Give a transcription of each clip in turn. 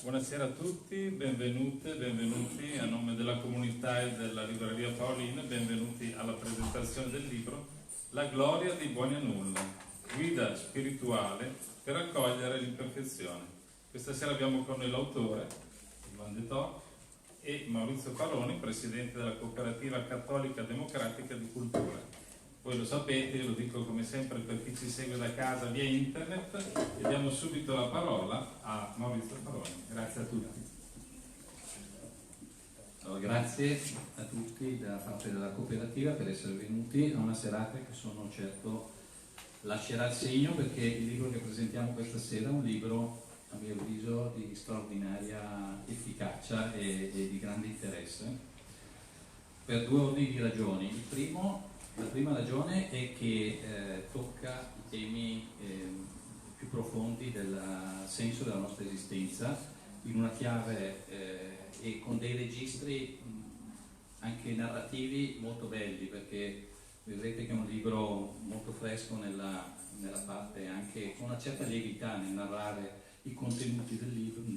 Buonasera a tutti, benvenute, benvenuti a nome della comunità e della libreria Paolina, benvenuti alla presentazione del libro La gloria dei buoni a nulla, guida spirituale per accogliere l'imperfezione. Questa sera abbiamo con noi l'autore, Ivan De Toc, e Maurizio Paroni, presidente della Cooperativa Cattolica Democratica di Cultura. Voi lo sapete, io lo dico come sempre per chi ci segue da casa via internet, e diamo subito la parola a Maurizio Paroni. Grazie a tutti. Allora, grazie a tutti da parte della cooperativa per essere venuti a una serata che sono certo lascerà il segno, perché il libro che presentiamo questa sera è un libro, a mio avviso, di straordinaria efficacia e di grande interesse per due ordini di ragioni. La prima ragione è che tocca i temi più profondi del senso della nostra esistenza in una chiave e con dei registri anche narrativi molto belli, perché vedrete che è un libro molto fresco nella parte, anche con una certa lievità nel narrare i contenuti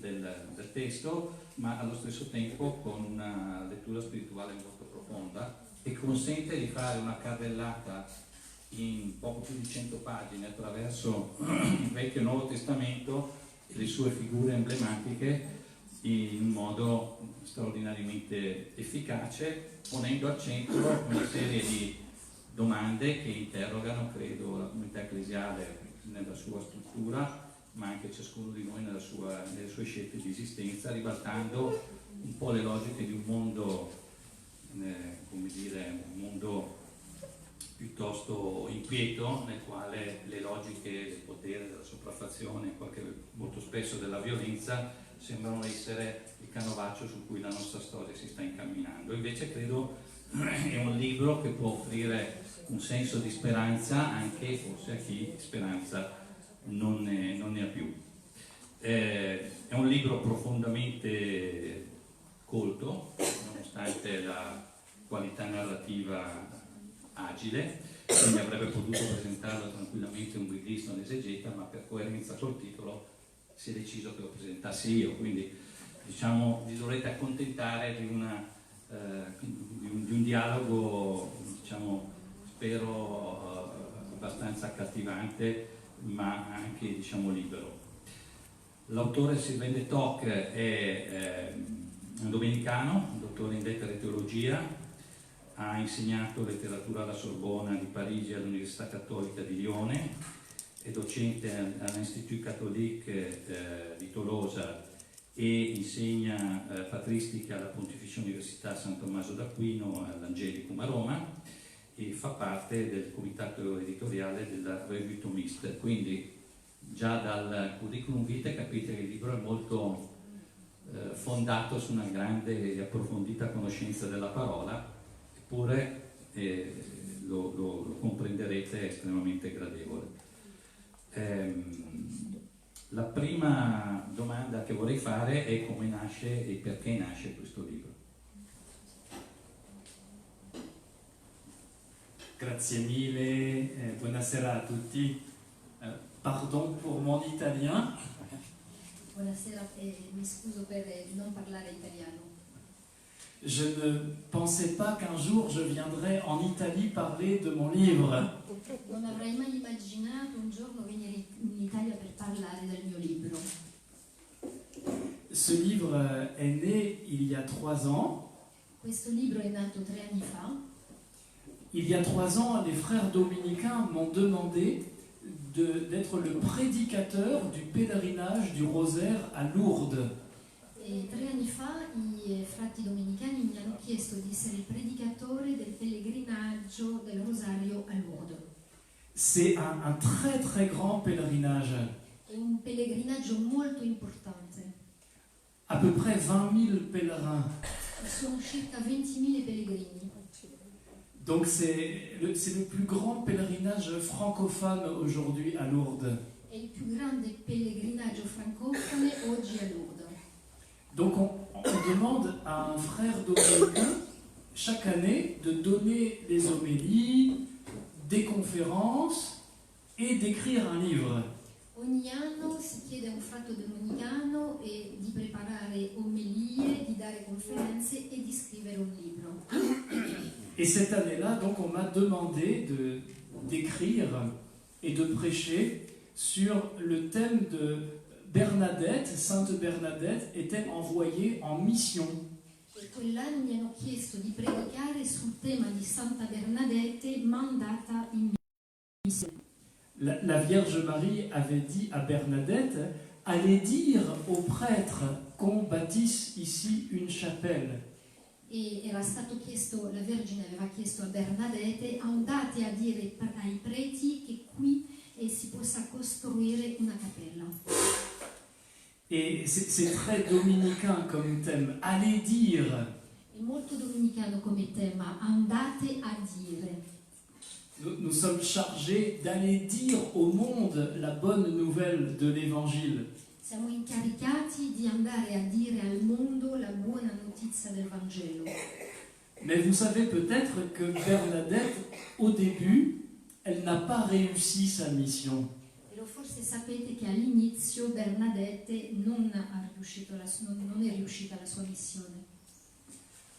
del testo, ma allo stesso tempo con una lettura spirituale molto profonda, e consente di fare una carrellata in poco più di 100 pagine attraverso il Vecchio e il Nuovo Testamento e le sue figure emblematiche in un modo straordinariamente efficace, ponendo al centro una serie di domande che interrogano, credo, la comunità ecclesiale nella sua struttura, ma anche ciascuno di noi nelle sue scelte di esistenza, ribaltando un po' le logiche di un mondo, come dire, un mondo piuttosto inquieto, nel quale le logiche del potere, della sopraffazione, molto spesso della violenza, sembrano essere il canovaccio su cui la nostra storia si sta incamminando. Invece credo è un libro che può offrire un senso di speranza anche forse a chi speranza non ne ha più. È un libro profondamente colto, nonostante la qualità narrativa agile, quindi avrebbe potuto presentarlo tranquillamente un biblista o un esegeta, ma per coerenza col titolo si è deciso che lo presentassi io, quindi diciamo vi dovrete accontentare di un dialogo, diciamo, spero abbastanza accattivante, ma anche, diciamo, libero. L'autore Sylvain De Toc è un domenicano, un dottore in lettere e teologia, ha insegnato letteratura alla Sorbona di Parigi e all'Università Cattolica di Lione, è docente all'Institut Catholique di Tolosa e insegna patristica alla Pontificia Università San Tommaso d'Aquino all'Angelicum a Roma, e fa parte del comitato editoriale della Revue Thomiste. Quindi già dal curriculum vitae capite che il libro è molto fondato su una grande e approfondita conoscenza della parola, eppure lo comprenderete, è estremamente gradevole. La prima domanda che vorrei fare è come nasce e perché nasce questo libro. Grazie mille, buonasera a tutti. Pardon pour mon italien. Buonasera, mi scuso per non parlare italiano. Je ne pensais pas qu'un jour je viendrais en Italie parler de mon livre. Non avrei mai immaginato un giorno venire in Italia per parlare del mio libro. Ce livre est né il y a 3 ans. Questo libro è nato 3 anni fa. Il y a 3 ans, les frères dominicains m'ont demandé d'être le prédicateur du pèlerinage du rosaire à Lourdes. E 3 anni fa i frati domenicani mi hanno chiesto di essere il predicatore del pellegrinaggio del Rosario a Lourdes. C'est un très très grand pèlerinage. È un pellegrinaggio molto importante. À peu près 20 000 pèlerins. Sono circa 20.000 pellegrini. Donc c'est le plus grand pèlerinage francophone aujourd'hui à Lourdes. È il più grande pellegrinaggio francofone oggi a Lourdes. Donc on demande à un frère dominicain chaque année de donner des homélies, des conférences et d'écrire un livre. Ogni anno si chiede a un fratello domenicano di preparare dare conferenze e di scrivere un libro. Et cette année-là, donc, on m'a demandé d'écrire et de prêcher sur le thème de Bernadette. Sainte Bernadette était envoyée en mission. E quell'anno mi hanno chiesto di predicare sul tema di Santa Bernadette mandata in missione. La Vierge Marie avait dit à Bernadette, allez dire aux prêtres qu'on bâtisse ici une chapelle. E era stato chiesto, la Vergine aveva chiesto a Bernadette, andate a dire ai preti che qui si possa costruire una cappella. Et c'est très dominicain comme thème, allez dire. È molto domenicano come tema, andate a dire. Nous sommes chargés d'aller dire au monde la bonne nouvelle de l'Évangile. Siamo incaricati di andare a dire al mondo la buona notizia del Vangelo. Mais vous savez peut-être que Bernadette, au début, elle n'a pas réussi sa mission. E forse sapete che all'inizio Bernadette non è riuscita la sua missione.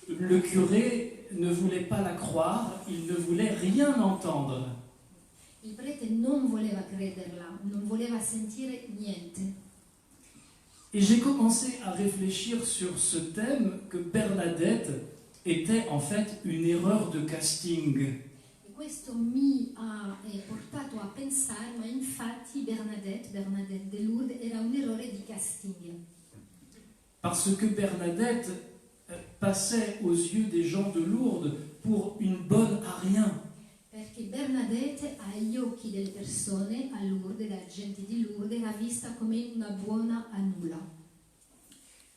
Le curé ne voulait pas la croire, il ne voulait rien entendre. Il prete non voleva crederla, non voleva sentire niente. Et j'ai commencé à réfléchir sur ce thème que Bernadette était en fait une erreur de casting. E questo mi ha portato a pensare, ma infatti Bernadette de Lourdes era un errore di casting. Parce que Bernadette passait aux yeux des gens de Lourdes pour une bonne à rien. Perché Bernadette agli occhi delle persone a Lourdes, della gente di Lourdes, era vista come una buona a nulla.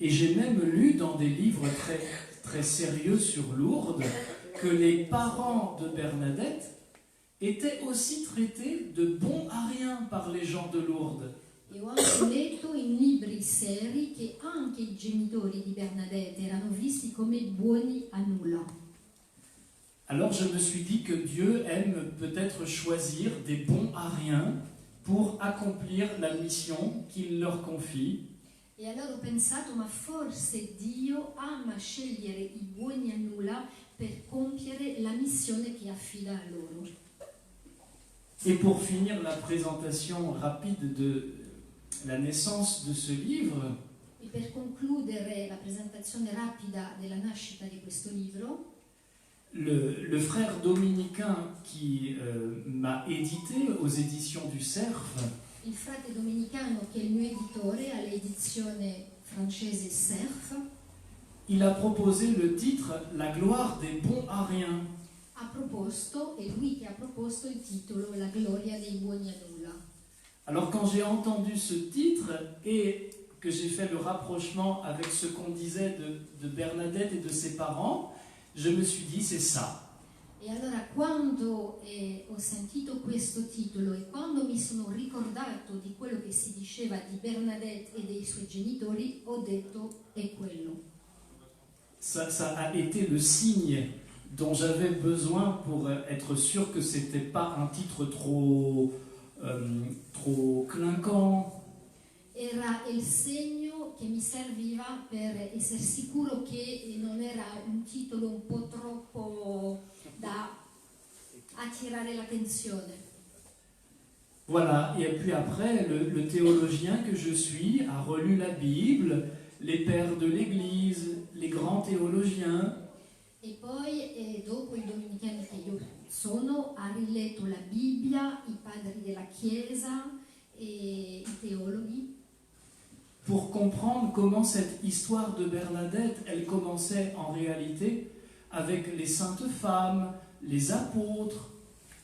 Et j'ai même lu dans des livres très, très sérieux sur Lourdes que les parents de Bernadette étaient aussi traités de bons à rien par les gens de Lourdes. E ho anche letto in libri seri che anche i genitori di Bernadette erano visti come buoni a nulla. Alors je me suis dit que Dieu aime peut-être choisir des bons à rien pour accomplir la mission qu'il leur confie. E allora ho pensato, ma forse Dio ama scegliere i buoni a nulla per compiere la missione che affida a loro. Et pour finir la présentation rapide de la naissance de ce livre, E per concludere la presentazione rapida della nascita di questo libro, le frère dominicain qui m'a édité aux éditions du Cerf, il frate domenicano che è il mio editore all'edizione francese Cerf, il a proposé le titre La gloire des bons à rien. ha proposto, è lui che ha proposto il titolo La gloria dei buoni a nulla. Alors quand j'ai entendu ce titre et que j'ai fait le rapprochement avec ce qu'on disait de Bernadette et de ses parents, je me suis dit c'est ça. E allora quando ho sentito questo titolo e quando mi sono ricordato di quello che si diceva di Bernadette e dei suoi genitori, ho detto è quello. Ça a été le signe dont j'avais besoin pour être sûr que c'était pas un titre trop clinquant. Era il segno che mi serviva per essere sicuro che non era un titolo un po' troppo da attirare l'attenzione. Voilà, et puis après, le théologien que je suis a relu la Bible, les pères de l'Église, les grands théologiens. E poi, dopo il domenicano che io sono, ha riletto la Bibbia, i padri della Chiesa e i teologhi, pour comprendre comment cette histoire de Bernadette, elle commençait en réalité avec les saintes femmes, les apôtres,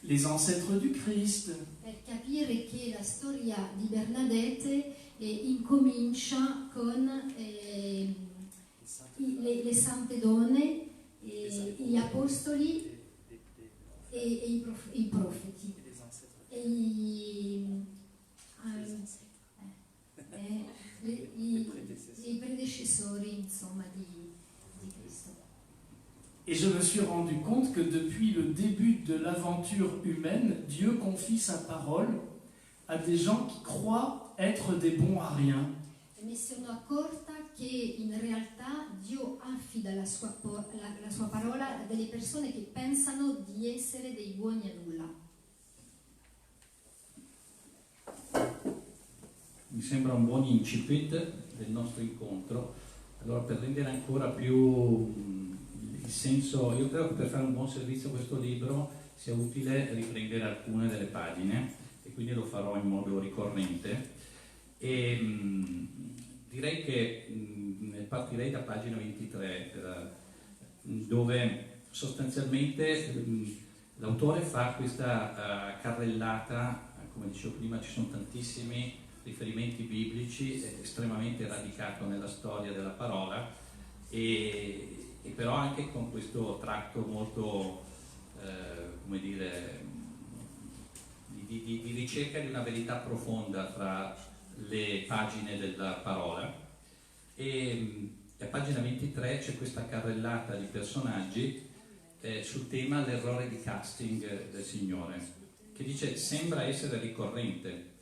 les ancêtres du Christ. per capire che la storia di Bernadette incomincia con le sante donne, gli apostoli e i profeti. E i predecessori, insomma, di Cristo. Et je me suis rendu compte que depuis le début de l'aventure humaine, Dieu confie sa parole à des gens qui croient être des bons à rien. E mi sono accorta che in realtà Dio affida la sua parola a delle persone che pensano di essere dei buoni a nulla. Mi sembra un buon incipit del nostro incontro. Allora, per rendere ancora più il senso, io credo che per fare un buon servizio a questo libro sia utile riprendere alcune delle pagine, e quindi lo farò in modo ricorrente. E direi che partirei da pagina 23, dove sostanzialmente l'autore fa questa carrellata. Come dicevo prima, ci sono tantissimi riferimenti biblici, è estremamente radicato nella storia della parola, e però anche con questo tratto molto, come dire, di ricerca di una verità profonda fra le pagine della parola. E a pagina 23 c'è questa carrellata di personaggi sul tema l'errore di casting del Signore, che dice: sembra essere ricorrente.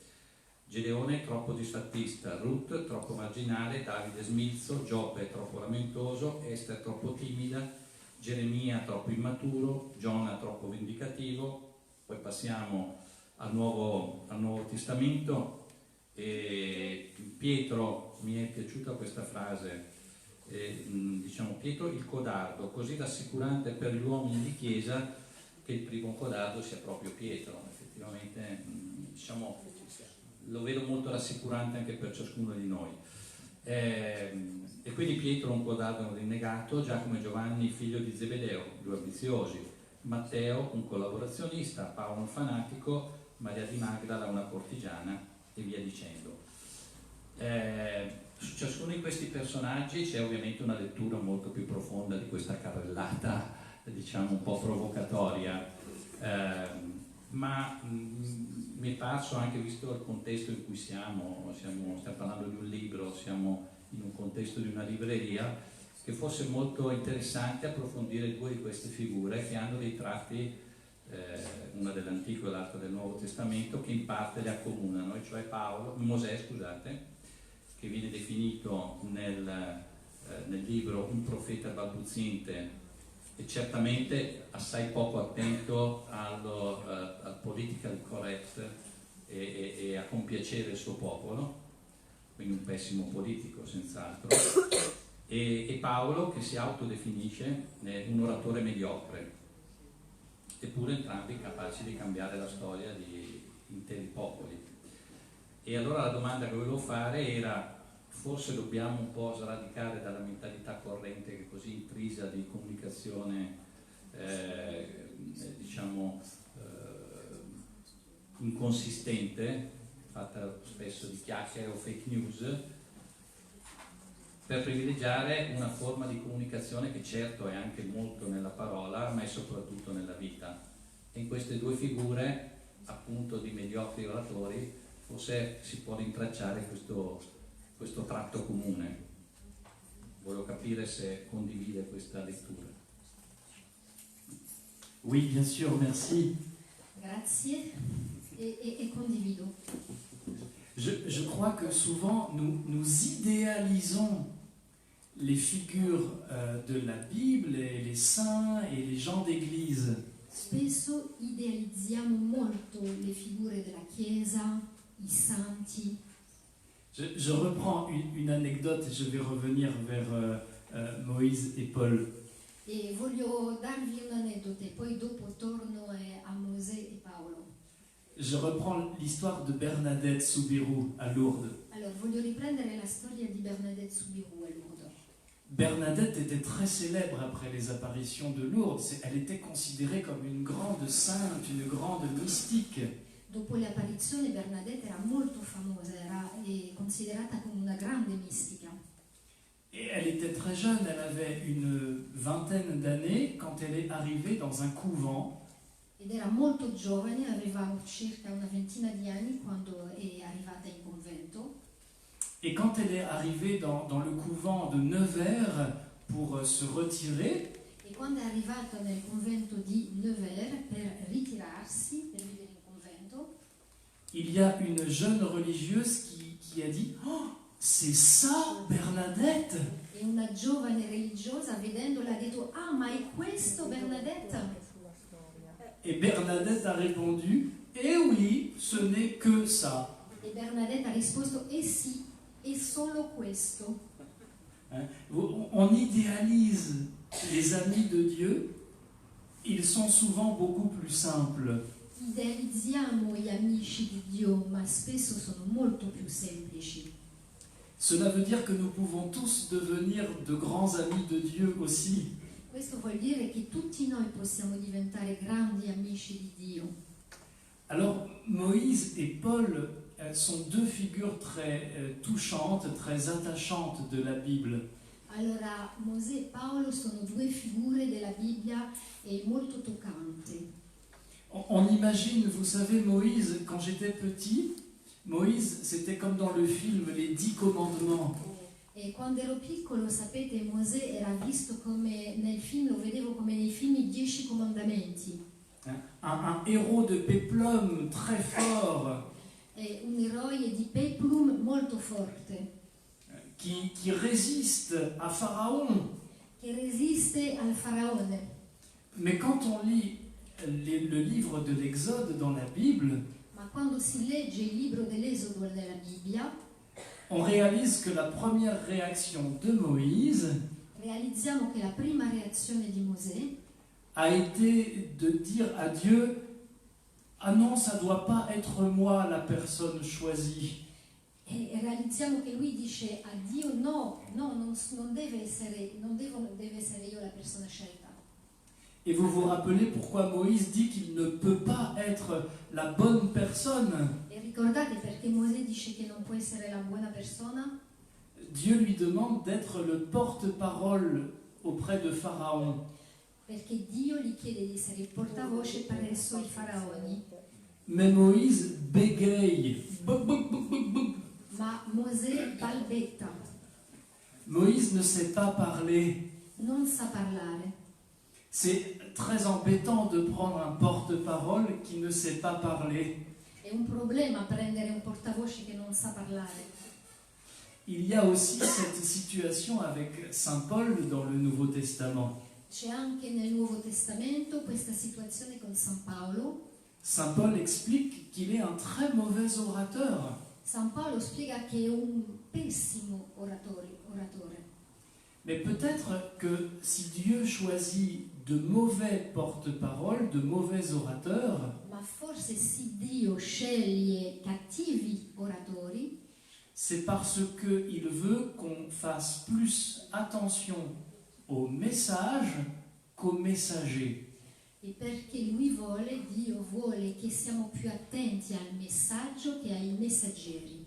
Gedeone troppo disfattista, Ruth troppo marginale, Davide smilzo, Giobbe troppo lamentoso, Ester troppo timida, Geremia troppo immaturo, Giona troppo vendicativo. Poi passiamo al Nuovo Testamento, e Pietro, mi è piaciuta questa frase, diciamo Pietro il codardo, così rassicurante per gli uomini di chiesa che il primo codardo sia proprio Pietro. Effettivamente, diciamo, lo vedo molto rassicurante anche per ciascuno di noi. E quindi Pietro un codardo rinnegato, Giacomo e Giovanni figlio di Zebedeo, due ambiziosi, Matteo un collaborazionista, Paolo un fanatico, Maria di Magdala una cortigiana, e via dicendo. Su ciascuno di questi personaggi c'è ovviamente una lettura molto più profonda di questa carrellata, diciamo un po' provocatoria, ma mi è parso, anche visto il contesto in cui stiamo parlando di un libro, siamo in un contesto di una libreria, che fosse molto interessante approfondire due di queste figure che hanno dei tratti, una dell'Antico e l'altra del Nuovo Testamento, che in parte le accomunano, e cioè Mosè, che viene definito nel libro un profeta balbuziente e certamente assai poco attento al political correct e a compiacere il suo popolo, quindi un pessimo politico senz'altro, e Paolo che si autodefinisce un oratore mediocre, eppure entrambi capaci di cambiare la storia di interi popoli. E allora la domanda che volevo fare era: forse dobbiamo un po' sradicare dalla mentalità corrente che è così intrisa di comunicazione, diciamo, inconsistente, fatta spesso di chiacchiere o fake news, per privilegiare una forma di comunicazione che certo è anche molto nella parola, ma è soprattutto nella vita. E in queste due figure, appunto, di mediocri oratori, forse si può rintracciare questo tratto comune. Volevo capire se condivide questa lettura. Oui, bien sûr, merci. Grazie, e condivido. Je crois que souvent nous idéalisons les figures de la Bible et les saints et les gens d'église. Spesso idealizziamo molto le figure della Chiesa, i santi. Je reprends une anecdote et je vais revenir vers Moïse et Paul. E voglio darvi un aneddoto e poi dopo torno a Mosè e Paolo. Je reprends l'histoire de Bernadette Soubirous à Lourdes. Allora, voglio riprendere la storia di Bernadette Soubirous a Lourdes. Bernadette était très célèbre après les apparitions de Lourdes. Elle était considérée comme une grande sainte, une grande mystique. Dopo le apparizioni Bernadette era molto famosa, era considerata come una grande mistica. Et elle était très jeune, elle avait une vingtaine d'années quand elle est arrivée dans un couvent. Ed era molto giovane, aveva circa una ventina di anni quando è arrivata in convento. Et quand elle est arrivée dans le couvent de Nevers pour se retirer, E quando è arrivata nel convento di Nevers per ritirarsi, per vivere in convento, il y a une jeune religieuse qui a dit « Oh, c'est ça Bernadette. E una giovane religiosa, vedendola, ha detto: ah, ma è questo Bernadette? Et Bernadette a répondu, eh oui, ce n'est que ça. E Bernadette ha risposto: eh sì, è solo questo. Hein? On idéalise les amis de Dieu, ils sont souvent beaucoup plus simples. Idealizziamo gli amici di Dio, ma spesso sono molto più semplici. Cela veut dire que nous pouvons tous devenir de grands amis de Dieu aussi. Questo vuol dire che tutti noi possiamo diventare grandi amici di Dio. Alors, Moïse et Paul sont deux figures très touchantes, très attachantes de la Bible. Allora, Mosè e Paolo sono due figure della Bibbia molto toccanti. On imagine, vous savez, Moïse, quand j'étais petit, Moïse, c'était comme dans le film Les 10 commandements. E quando ero piccolo, sapete, Mosè era visto come nel film, lo vedevo come nei film I 10 Comandamenti. Un héros de péplum très fort, È un eroe di peplum molto forte, qui résiste à Pharaon. che resiste al faraone. Mais quand on lit le livre de l'Exode dans la Bible, Ma quando si legge il libro dell'Esodo nella Bibbia, on réalise que la première réaction de Moïse realizziamo che la prima reazione di Mosè a été de dire à Dieu, ah non, ça doit pas être moi la personne choisie. e realizziamo che lui dice a Dio: no, non deve essere io la persona scelta. Et vous vous rappelez pourquoi Moïse dit qu'il ne peut pas être la bonne personne. E ricordate perché Mosè dice che non può essere la buona persona? Dieu lui demande d'être le porte-parole auprès de Pharaon. Perché Dio gli chiede di essere il portavoce presso i faraoni. Mais Moïse bégaye. Bouc, bouc, bouc, bouc, bouc. Ma Mosè balbetta, Moïse ne sait pas parler. non sa parlare. C'est très embêtant de prendre un porte-parole qui ne sait pas parler. È un problema prendere un portavoce che non sa parlare. Il y a aussi cette situation avec Saint Paul dans le Nouveau Testament. C'è anche nel Nuovo Testamento questa situazione con San Paolo. Saint Paul explique qu'il est un très mauvais orateur. San Paolo spiega che è un pessimo oratore. Mais peut-être que si Dieu choisit de mauvais porte-parole, de mauvais orateurs, Ma forse se Dio sceglie cattivi oratori, c'est parce qu'il veut qu'on fasse plus attention au message qu'au messager. e perché Dio vuole che siamo più attenti al messaggio che ai messaggeri.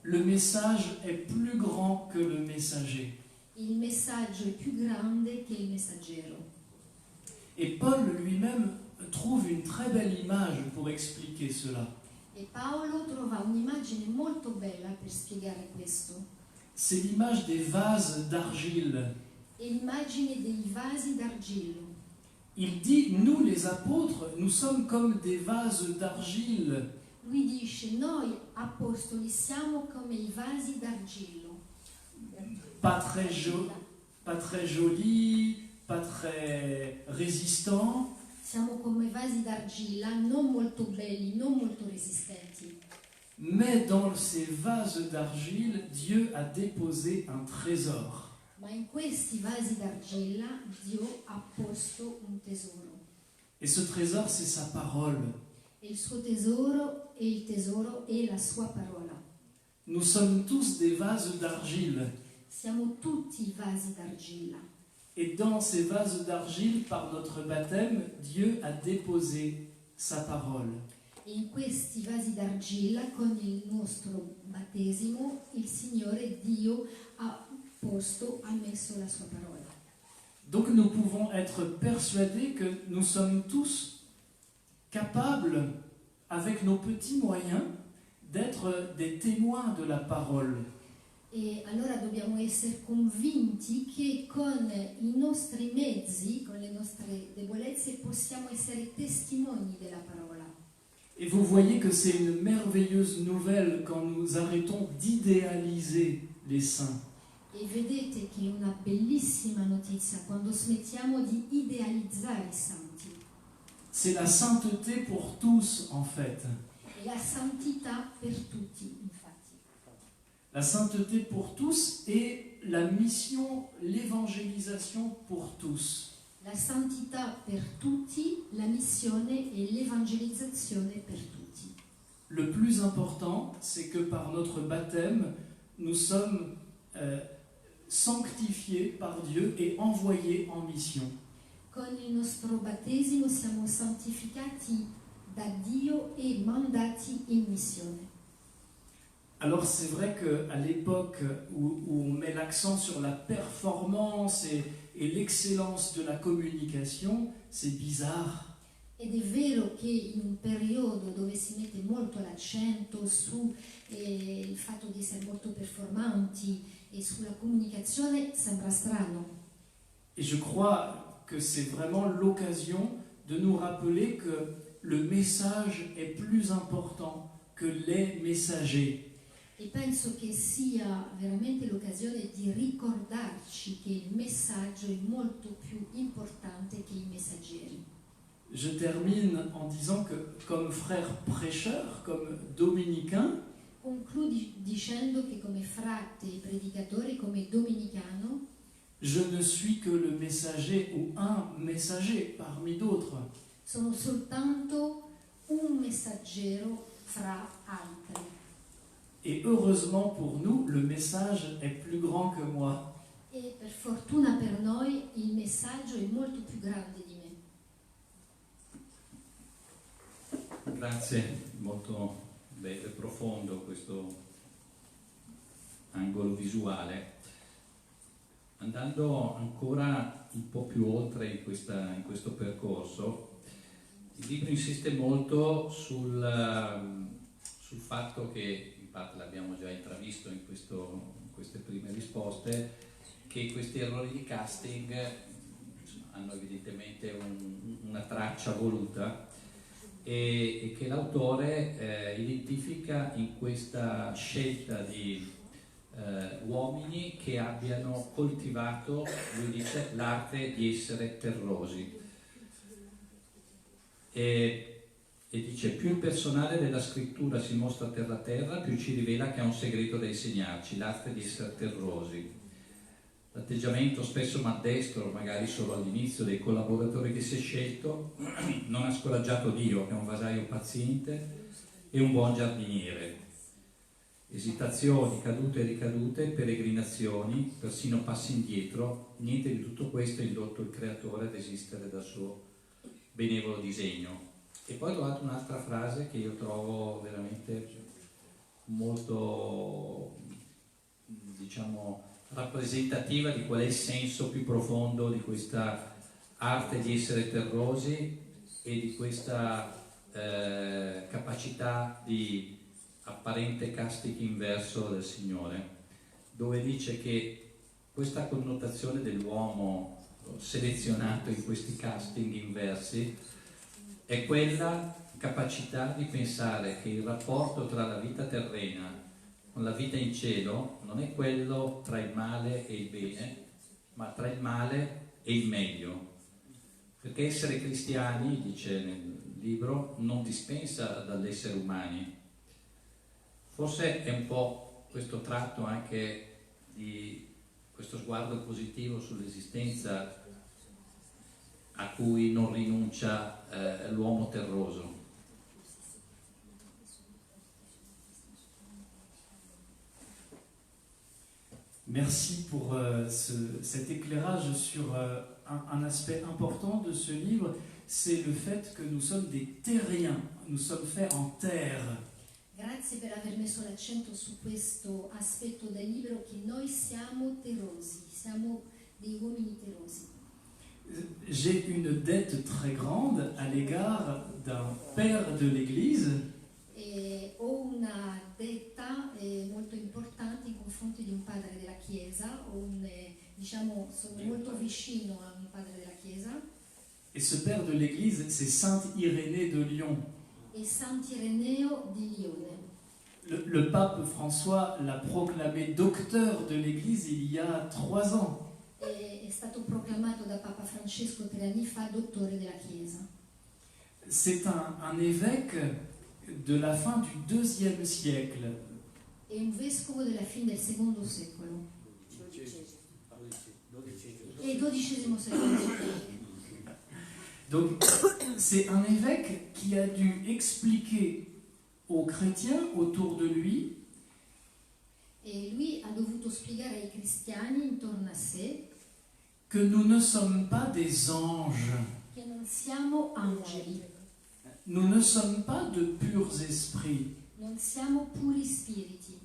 Le message est plus grand que le messager. Il messaggio è più grande che il messaggero. Et Paul lui-même trouve une très belle image pour expliquer cela. E Paolo trova un'immagine molto bella per spiegare questo. C'est l'image des vases d'argile. È l'immagine dei vasi d'argillo. Il dit, nous les apôtres, nous sommes comme des vases d'argile. Lui dice: noi apostoli siamo come i vasi d'argillo. Pas très jolis, pas très résistants, Siamo come vasi d'argilla, non molto belli, non molto resistenti. mais dans ces vases d'argile, Dieu a déposé un trésor. Ma in questi vasi d'argilla Dio ha posto un tesoro. Et ce trésor, c'est sa parole. E il suo tesoro è la sua parola. Nous sommes tous des vases d'argile. Siamo tutti vasi d'argilla. Et dans ces vases d'argile, par notre baptême, Dieu a déposé sa parole. E in questi vasi d'argilla, con il nostro battesimo, il Signore Dio ha messo la sua parola. Donc nous pouvons être persuadés que nous sommes tous capables, avec nos petits moyens, d'être des témoins de la parole. E allora dobbiamo essere convinti che con i nostri mezzi, con le nostre debolezze, possiamo essere testimoni della parola. Et vous voyez que c'est une merveilleuse nouvelle quand nous arrêtons d'idéaliser les saints. E vedete che è una bellissima notizia quando smettiamo di idealizzare i santi. C'est la sainteté pour tous, en fait. È la santità per tutti, infatti. La sainteté pour tous et la mission, l'évangélisation pour tous. La santità per tutti, la missione e l'evangelizzazione per tutti. Le plus important, c'est que par notre baptême, nous sommes sanctifiés par Dieu et envoyés en mission. Con il nostro battesimo siamo santificati da Dio e mandati in missione. Alors c'est vrai qu'à l'époque où on met l'accent sur la performance et l'excellence de la communication, c'est bizarre. Ed è vero che in un periodo dove si mette molto l'accento su il fatto di essere molto performanti e sulla comunicazione sembra strano. Et je crois que c'est vraiment l'occasion de nous rappeler que le message est plus important que les messagers. E penso che sia veramente l'occasione di ricordarci che il messaggio è molto più importante che i messaggeri. Je termine en disant que comme frère prêcheur, comme dominicain, Concludi dicendo che come frate predicatore, come domenicano, je ne suis que le messager ou un messager parmi d'autres. sono soltanto un messaggero fra altri. Et heureusement pour nous, le message est plus grand que moi. E per fortuna per noi il messaggio è molto più grande di me. Grazie, molto bello e profondo questo angolo visuale. Andando ancora un po' più oltre in questo percorso, il libro insiste molto sul fatto che, in parte l'abbiamo già intravisto in queste prime risposte, che questi errori di casting hanno evidentemente una traccia voluta e che l'autore identifica in questa scelta di uomini che abbiano coltivato, lui dice, l'arte di essere terrosi. E dice: più il personale della scrittura si mostra terra a terra, più ci rivela che ha un segreto da insegnarci, l'arte di essere terrosi. L'atteggiamento spesso maldestro, magari solo all'inizio, dei collaboratori che si è scelto, non ha scoraggiato Dio, che è un vasaio paziente e un buon giardiniere. Esitazioni, cadute e ricadute, peregrinazioni, persino passi indietro, niente di tutto questo ha indotto il creatore ad esistere dal suo benevolo disegno. E poi ho trovato un'altra frase che io trovo veramente molto, diciamo, rappresentativa di qual è il senso più profondo di questa arte di essere terrosi e di questa capacità di apparente casting inverso del Signore, dove dice che questa connotazione dell'uomo selezionato in questi casting inversi è quella capacità di pensare che il rapporto tra la vita terrena con la vita in cielo non è quello tra il male e il bene, ma tra il male e il meglio. Perché essere cristiani, dice nel libro, non dispensa dall'essere umani. Forse è un po' questo tratto anche di questo sguardo positivo sull'esistenza a cui non rinuncia l'uomo terroso. Merci pour cet éclairage sur un aspect important de ce livre, c'est le fait que nous sommes des terriens, nous sommes faits en terre. Grazie per aver messo l'accento su questo aspetto del libro, che noi siamo terosi, siamo dei uomini terosi. J'ai une dette très grande à l'égard d'un père de l'Église. E ho una detta molto importante in confronti di un padre della Chiesa, diciamo, sono molto vicino a un padre della Chiesa. Et ce père de l'Église, c'est Saint Irénée de Lyon. E Sant'Ireneo di Lione. Le pape François l'a proclamé docteur de l'Église il y a 3 ans. È stato proclamato da Papa Francesco 3 anni fa dottore della Chiesa. C'est un évêque de la fin du IIe siècle. È un vescovo della fine del secondo secolo e XII secolo. Donc, c'est un évêque qui a dû expliquer aux chrétiens autour de lui E lui ha dovuto spiegare ai cristiani intorno a sé que nous ne sommes pas des anges, che non siamo angeli, nous ne sommes pas de purs esprits. non siamo puri spiriti.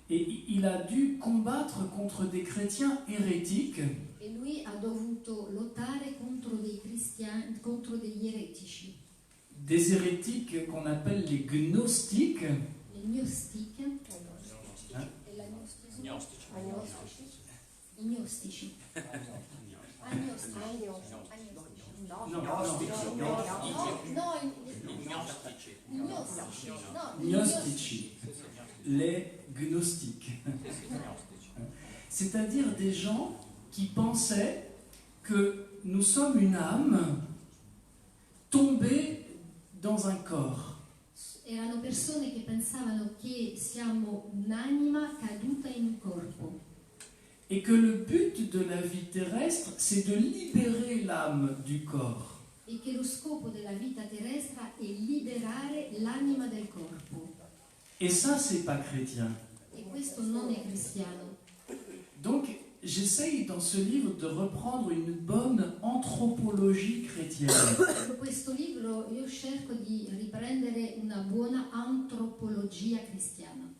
Et il a dû combattre contre des chrétiens hérétiques E lui ha dovuto lottare contro dei cristiani, contro degli eretici, des hérétiques qu'on appelle les gnostiques, le gnostiche, Hein? e la gnostica? Gnostici. I gnostici. Agnostici. no, No, i gnostici. No, i gnostici, les gnostiques. C'est-à-dire des gens qui pensaient que nous sommes une âme tombée dans un corps. Erano persone che pensavano che siamo un'anima caduta in un corpo Et que le but de la vie terrestre, c'est de libérer l'âme du corps. e che lo scopo della vita terrestre è liberare l'anima del corpo. Et ça, c'est pas chrétien. E questo non è cristiano. Donc, j'essaye dans ce livre de reprendre une bonne anthropologie chrétienne. In questo libro io cerco di riprendere una buona antropologia cristiana.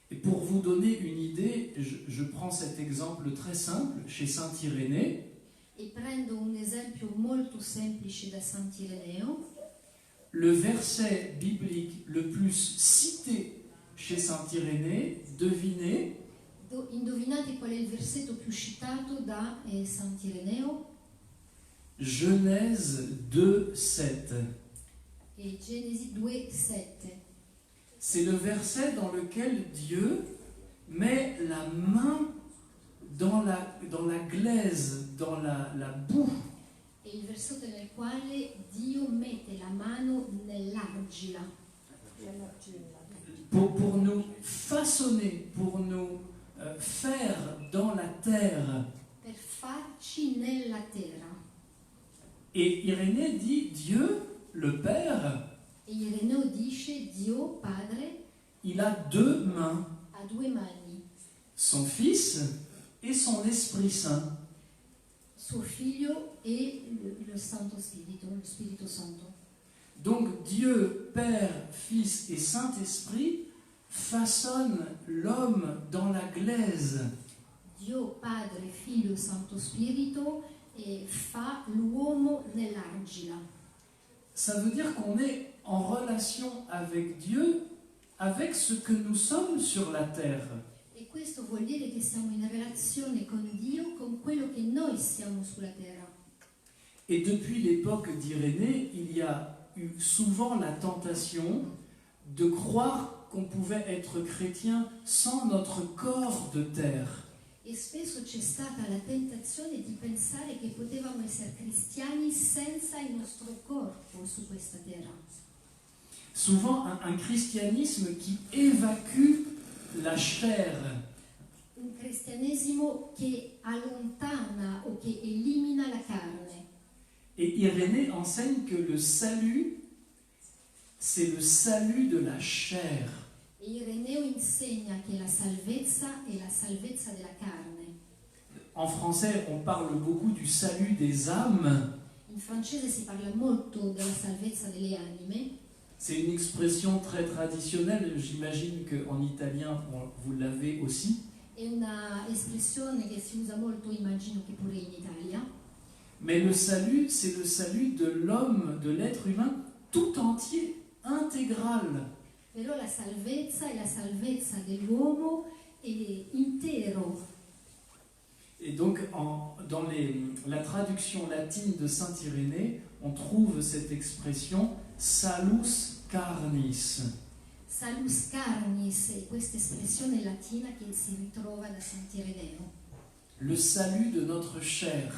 Et pour vous donner une idée, je prends cet exemple très simple chez Saint Irénée. E prendo un esempio molto semplice da Sant'Ireneo. Le verset biblique le plus cité chez Saint Irénée, devinez, Indovinate qual è il versetto più citato da Sant'Ireneo? Genèse 2,7. È Genesi 2,7. C'est le verset dans lequel Dieu met la main dans la glaise, dans la boue, È il versetto nel quale Dio mette la mano nell'argila pour nous façonner, pour nous faire dans la terre. per farci nella terra. Et Irénée dit, Dieu, le Père, E Ireneo dice Dio Padre il a 2 mains, ha 2 mani, son Fils et son Esprit Saint. suo figlio e lo Santo Spirito, lo Spirito Santo. Donc Dieu, Père, Fils et Saint-Esprit façonnent l'homme dans la glaise. Dio Padre, Figlio e Santo Spirito e fa l'uomo nell'argila. Ça veut dire qu'on est en relation avec Dieu, avec ce que nous sommes sur la terre. E questo vuol dire che siamo in relazione con Dio, con quello che noi siamo sulla terra. Et depuis l'époque d'Irénée, il y a eu souvent la tentation de croire qu'on pouvait être chrétien sans notre corps de terre. E spesso c'è stata la tentazione di pensare che potevamo essere cristiani senza il nostro corpo su questa terra. Souvent un christianisme qui évacue la chair. Un cristianesimo che allontana o che elimina la carne. Et Irénée enseigne que le salut, c'est le salut de la chair. E Ireneo insegna che la salvezza è la salvezza della carne. En français, on parle beaucoup du salut des âmes. In francese si parla molto della salvezza delle anime. C'est une expression très traditionnelle, j'imagine qu'en italien, vous l'avez aussi. È una espressione che si usa molto, immagino che pure in Italia. Mais le salut, c'est le salut de l'homme, de l'être humain tout entier, intégral. Però la salvezza è la salvezza dell'uomo intero. Et donc, dans la traduction latine de Saint Irénée, on trouve cette expression salus carnis. Salus carnis è questa espressione latina che si ritrova da Santire Deo, le salut de notre chair.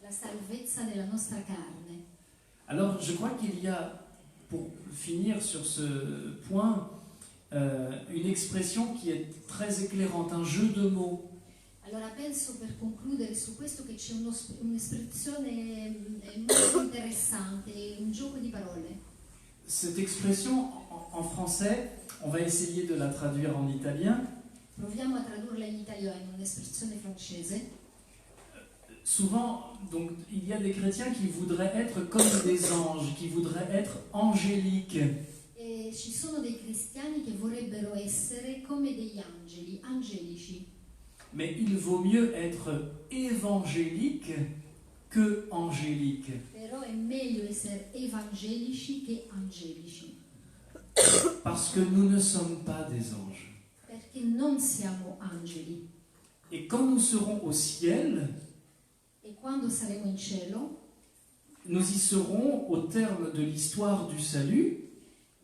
la salvezza della nostra carne. Alors, je crois qu'il y a, pour finir sur ce point, une expression qui est très éclairante, un jeu de mots. Allora penso, per concludere su questo, che c'è un'espressione molto interessante, un gioco di parole. Cette expression, en français, on va essayer de la traduire en italien. Proviamo a tradurla in italiano in un'espressione francese. Souvent, donc, il y a des chrétiens qui voudraient être comme des anges, qui voudraient être angéliques. E ci sono dei cristiani che vorrebbero essere come degli angeli, angelici. Mais il vaut mieux être évangélique que angélique. Però è meglio essere evangelici che angelici, Parce que nous ne sommes pas des anges. perché non siamo angeli. Et quand nous serons au ciel, E quando saremo in cielo, nous y serons au terme de l'histoire du salut,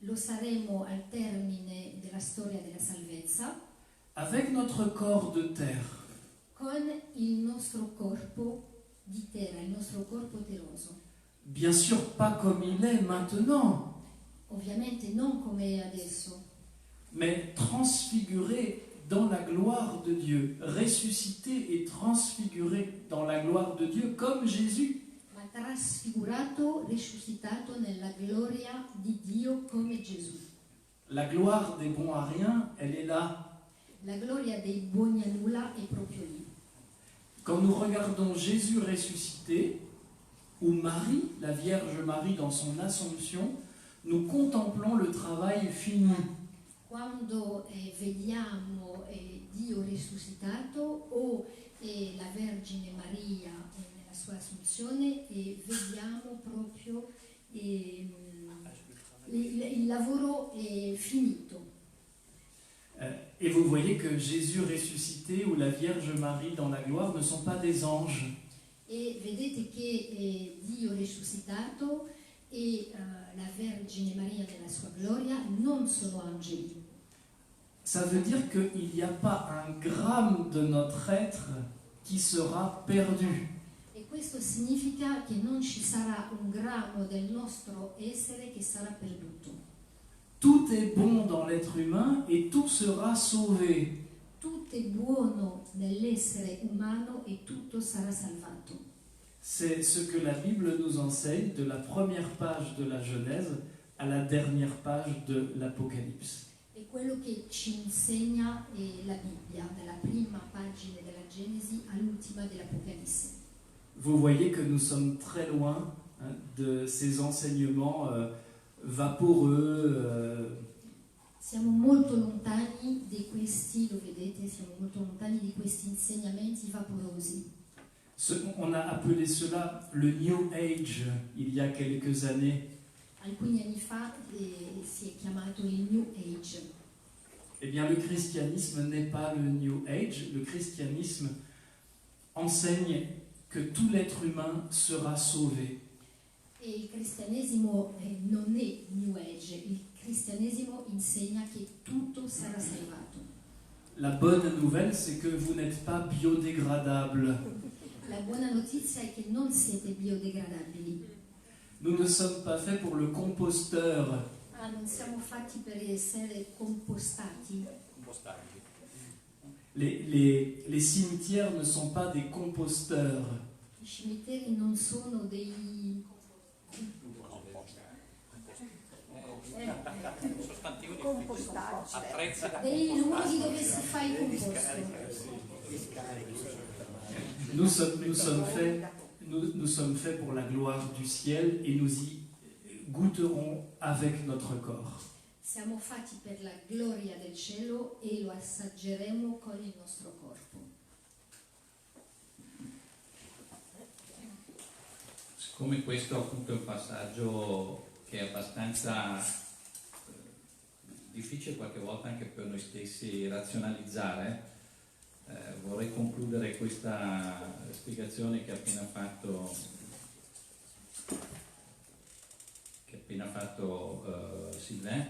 lo saremo al termine della storia della salvezza, avec notre corps de terre. con il nostro corpo di terra, il nostro corpo terroso. Bien sûr, pas comme il est maintenant, Ovviamente non come è adesso, mais transfiguré dans la gloire de Dieu, ressuscité et transfiguré dans la gloire de Dieu comme Jésus. ma trasfigurato, risuscitato nella gloria di Dio come Gesù. La gloire des bons à rien, elle est là. La gloria dei buoni a nulla è proprio lì. Quand nous regardons Jésus ressuscité, ou Marie, la Vierge Marie dans son Assomption, nous contemplons le travail fini. Quando vediamo Dio risuscitato o la Vergine Maria nella sua assunzione, vediamo proprio il lavoro finito. Et vous voyez que Jésus ressuscité ou la Vierge Marie dans la gloire ne sont pas des anges. E vedete che Dio risuscitato e la Vergine Maria nella sua gloria non sono angeli. Ça veut dire qu'il n'y a pas un gramme de notre être qui sera perdu. E questo significa che non ci sarà un grammo del nostro essere che sarà perduto. Tout est bon dans l'être humain et tout sera sauvé. Tutto è buono nell'essere umano e tutto sarà salvato. C'est ce que la Bible nous enseigne de la première page de la Genèse à la dernière page de l'Apocalypse. È quello che ci insegna la Bibbia, dalla prima pagina della Genesi all'ultima dell'Apocalisse. Vous voyez que nous sommes très loin de ces enseignements vaporeux. Siamo molto lontani di questi, lo vedete, siamo molto lontani di questi insegnamenti vaporosi. On a appelé cela le New Age il y a quelques années. Alcuni anni fa si è chiamato il New Age. Eh bien, le christianisme n'est pas le New Age. Le christianisme enseigne que tout l'être humain sera sauvé. E il cristianesimo non è New Age, il cristianesimo insegna che tutto sarà salvato. La bonne nouvelle, c'est que vous n'êtes pas biodégradable. La buona notizia è che non siete biodegradabili. Nous ne sommes pas faits pour le composteur. Non siamo fatti per essere compostati. Les cimetières ne sont pas des composteurs. I cimiteri non sono dei luoghi dove si fa il composto. Nous sommes faits pour la gloire du ciel et nous y goûterons avec notre corps. Siamo fatti per la gloria del cielo e lo assaggeremo con il nostro corpo. Siccome questo appunto è un passaggio che è abbastanza difficile qualche volta anche per noi stessi razionalizzare, vorrei concludere questa spiegazione che ha appena fatto Sylvain,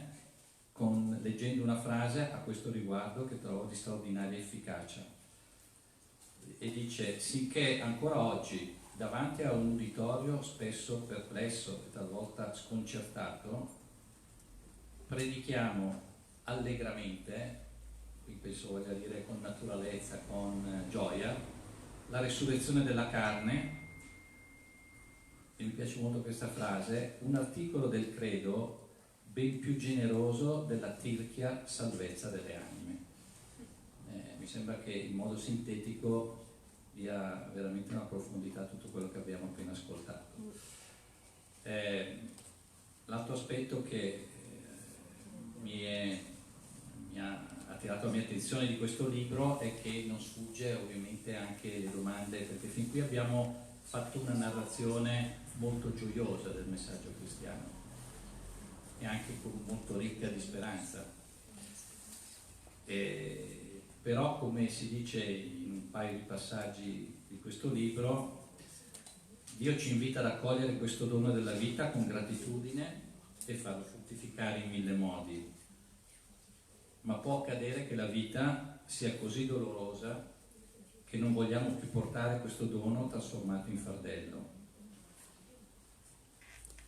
leggendo una frase a questo riguardo che trovo di straordinaria efficacia. E dice: sicché ancora oggi, davanti a un uditorio spesso perplesso e talvolta sconcertato, predichiamo allegramente, qui penso voglia dire con naturalezza, con gioia, la resurrezione della carne. E mi piace molto questa frase: un articolo del credo ben più generoso della tirchia salvezza delle anime. Mi sembra che in modo sintetico dia veramente una profondità a tutto quello che abbiamo appena ascoltato. L'altro aspetto che ha attirato la mia attenzione di questo libro è che non sfugge ovviamente anche le domande, perché fin qui abbiamo fatto una narrazione molto gioiosa del messaggio cristiano e anche molto ricca di speranza. Però, come si dice in un paio di passaggi di questo libro, Dio ci invita ad accogliere questo dono della vita con gratitudine e farlo fruttificare in 1000 modi. Ma può accadere che la vita sia così dolorosa che non vogliamo più portare questo dono trasformato in fardello.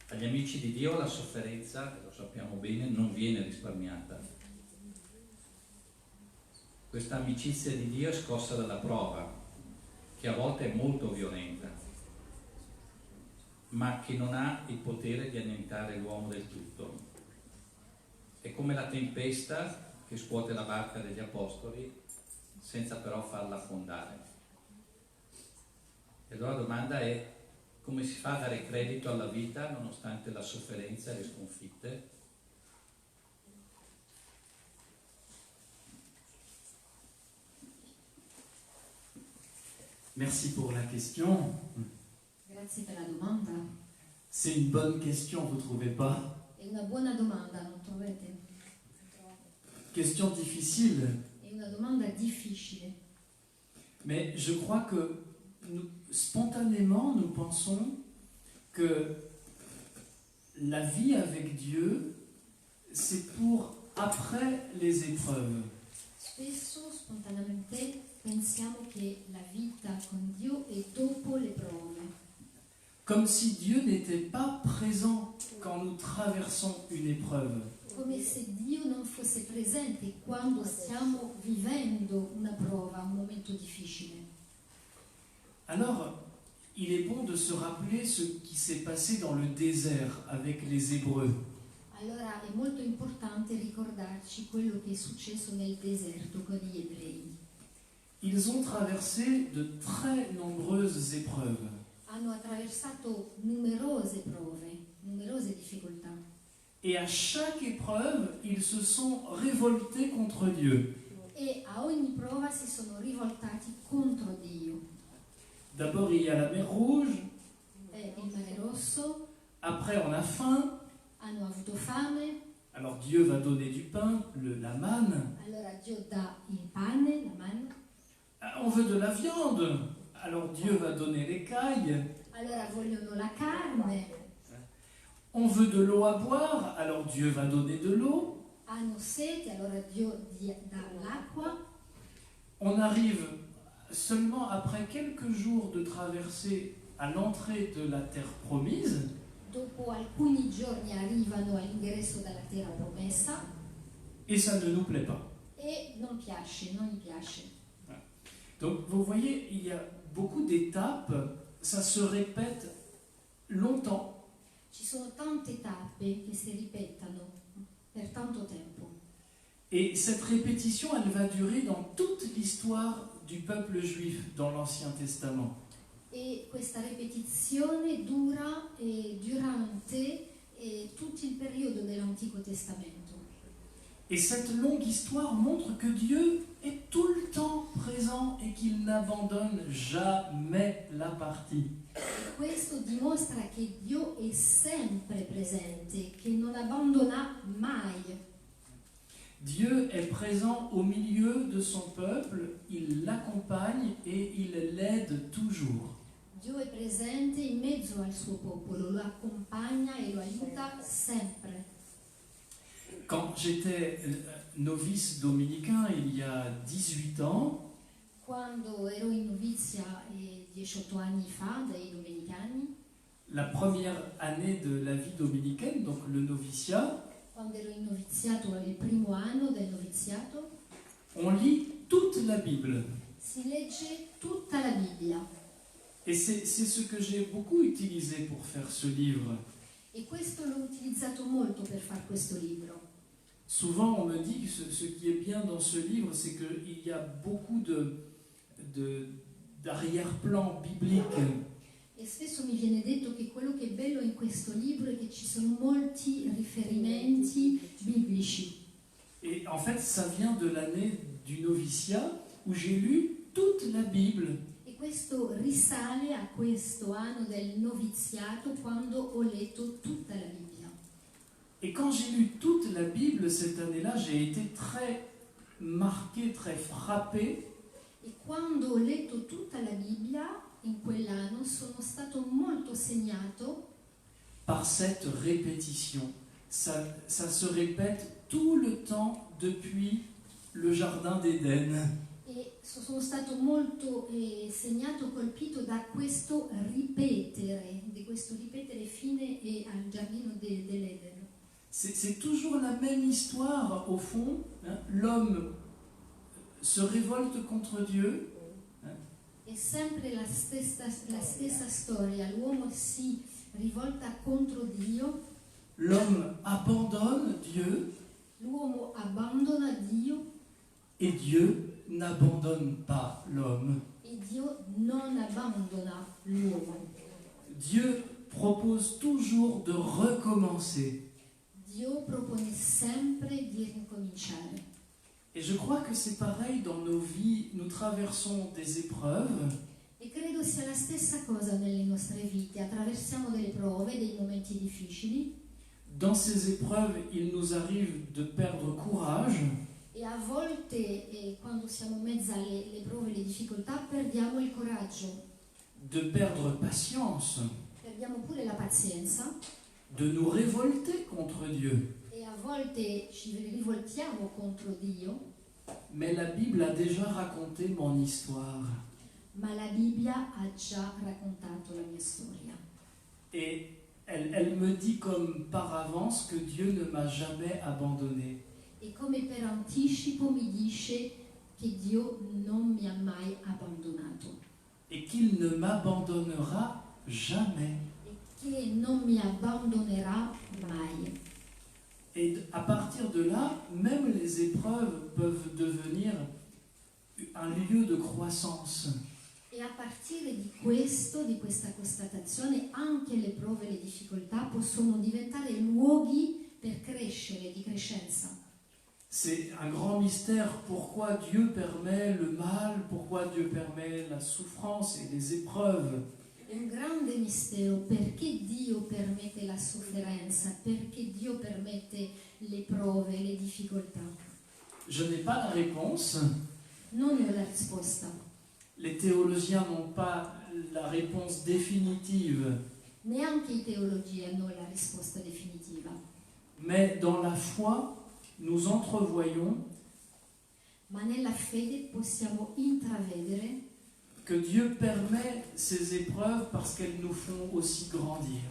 Agli amici di Dio la sofferenza, lo sappiamo bene, non viene risparmiata. Questa amicizia di Dio è scossa dalla prova, che a volte è molto violenta, ma che non ha il potere di annientare l'uomo del tutto. È come la tempesta che scuote la barca degli apostoli senza però farla affondare. E allora la domanda è: come si fa a dare credito alla vita nonostante la sofferenza e le sconfitte? Merci pour la question. Grazie per la domanda. C'est une bonne question, vous ne trouvez pas? È una buona domanda, non trovate? Question difficile, È una domanda difficile, mais je crois que spontanément, nous pensons que la vie avec Dieu, c'est pour après les épreuves. spesso spontaneamente pensiamo che la vita con Dio è dopo le prove, Comme si Dieu n'était pas présent quand nous traversons une épreuve. come se Dio non fosse presente quando stiamo vivendo una prova, un momento difficile. Alors, il est bon de se rappeler ce qui s'est passé dans le désert avec les Hébreux. Allora è molto importante ricordarci quello che è successo nel deserto con gli ebrei. Ils ont traversé de très nombreuses épreuves. Hanno attraversato numerose prove, numerose difficoltà. Et à chaque épreuve, ils se sont révoltés contre Dieu. E a ogni prova si sono rivoltati contro Dio. D'abord, il y a la mer Rouge. Il Mare Rosso, Après, on a faim. hanno avuto fame, Alors Dieu va donner du pain, la manne. allora Dio dà il pane, la manna. On veut de la viande. Alors Dieu va donner l'écaille. Allora vogliono la carne, On veut de l'eau à boire. Alors Dieu va donner de l'eau. hanno sete, allora Dio dà l'acqua. On arrive seulement après quelques jours de traversée à l'entrée de la terre promise. Dopo alcuni giorni arrivano all'ingresso della terra promessa Et ça ne nous plaît pas. e non gli piace. Donc vous voyez, il y a beaucoup d'étapes. Ça se répète longtemps. Ci sono tante tappe che si ripetono per tanto tempo. Et cette répétition, elle va durer dans toute l'histoire du peuple juif dans l'Ancien Testament. E questa ripetizione dura durante tutto il periodo dell'Antico Testamento. Et cette longue histoire montre que Dieu est tout le temps présent et qu'il n'abandonne jamais la partie. E questo dimostra che Dio è sempre presente, che non abbandona mai. Dieu est présent au milieu de son peuple, il l'accompagne et il l'aide toujours. Dio è presente in mezzo al suo popolo, lo accompagna e lo aiuta sempre. Quand j'étais novice dominicain il y a 18 ans, Quando ero in novizia 18 anni fa dai domenicani, la première année de la vie dominicaine, donc le noviciat, quando ero in noviziato, il primo anno del noviziato, on lit toute la Bible. si legge tutta la Bibbia. Et c'est ce que j'ai beaucoup utilisé pour faire ce livre. E questo l'ho utilizzato molto per fare questo libro. Souvent, on me dit que ce qui est bien dans ce livre, c'est qu'il y a beaucoup d'arrière-plan biblique. E spesso mi viene detto che quello che è bello in questo libro è che ci sono molti riferimenti biblici. Et en fait, ça vient de l'année du noviciat où j'ai lu toute la Bible. E questo risale a questo anno del noviziato, quando ho letto tutta la Bibbia. Et quand j'ai lu toute la Bible cette année-là, j'ai été très marqué, très frappé E quando ho letto tutta la Bibbia in quell'anno sono stato molto segnato par cette répétition. Ça se répète tout le temps depuis le jardin d'Éden. e sono stato molto segnato, colpito da questo ripetere, di questo ripetere fine al giardino dell'Eden. C'est toujours la même histoire au fond, hein. L'homme se révolte contre Dieu, È sempre la stessa storia, l'uomo si rivolta contro Dio, l'homme abandonne Dieu l'uomo abbandona Dio et Dieu n'abandonne pas l'homme. e Dio non abbandona l'uomo. Dieu propose toujours de recommencer. Dio propone sempre di ricominciare. Et je crois que c'est pareil dans nos vies. Nous traversons des épreuves E credo sia la stessa cosa nelle nostre vite, attraversiamo delle prove, dei momenti difficili Dans ces épreuves, il nous arrive de perdre courage, e a volte quando siamo in mezzo alle prove e alle difficoltà perdiamo il coraggio, de perdre patience, perdiamo pure la pazienza de nous révolter contre Dieu. e a volte ci rivoltiamo contro Dio, Mais la Bible a déjà raconté mon histoire. ma la Bibbia ha già raccontato la mia storia. Et elle me dit comme par avance que Dieu ne m'a jamais abandonné. E come per anticipo mi dice che Dio non mi ha mai abbandonato Et qu'il ne m'abandonnera jamais. e che non mi abbandonerà mai. Et à partir de là, même les épreuves peuvent devenir un lieu de croissance. E a partire di questo, di questa constatazione, anche le prove e le difficoltà possono diventare luoghi per crescere, di crescenza. C'est un grand mystère pourquoi Dieu permet le mal, pourquoi Dieu permet la souffrance et les épreuves. È un grande mistero perché Dio permette la sofferenza, perché Dio permette le prove, le difficoltà. Je n'ai pas la réponse. Non ho la risposta. Les théologiens n'ont pas la réponse définitive. Neanche i teologi hanno la risposta definitiva. Mais dans la foi, nous entrevoyons Ma nella fede possiamo intravedere que Dieu permet ces épreuves parce qu'elles nous font aussi grandir.